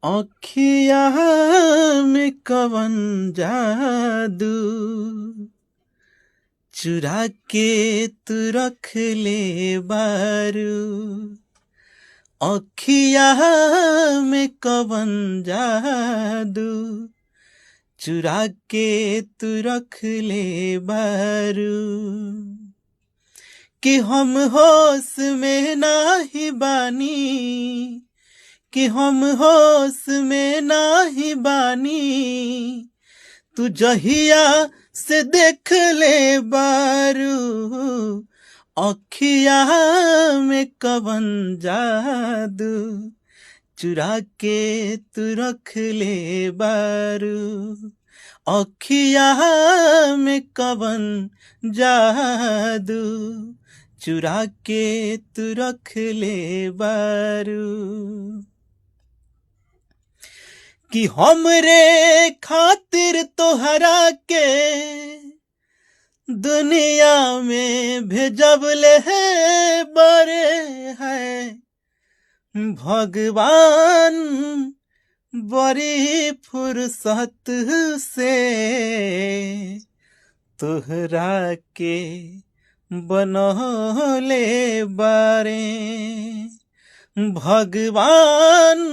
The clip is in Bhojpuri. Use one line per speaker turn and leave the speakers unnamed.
अखिया में कवन जादू चुरा के तू रख ले बारू। अखिया में कवन जादू चुरा के तू रख ले बारू। कि हम होश में नाही बानी, कि हम होश में नाही बानी, तू जहिया से देख ले बारू। अखिया में कवन जादू चुरा के तू रख ले बारू। अखिया में कवन जादू चुरा के तू रख ले बारू। कि हमरे खातिर तोहरा के दुनिया में भेजबले है बड़े है भगवान। बड़ी फुर्सत से तोहरा के बनौले बारे भगवान।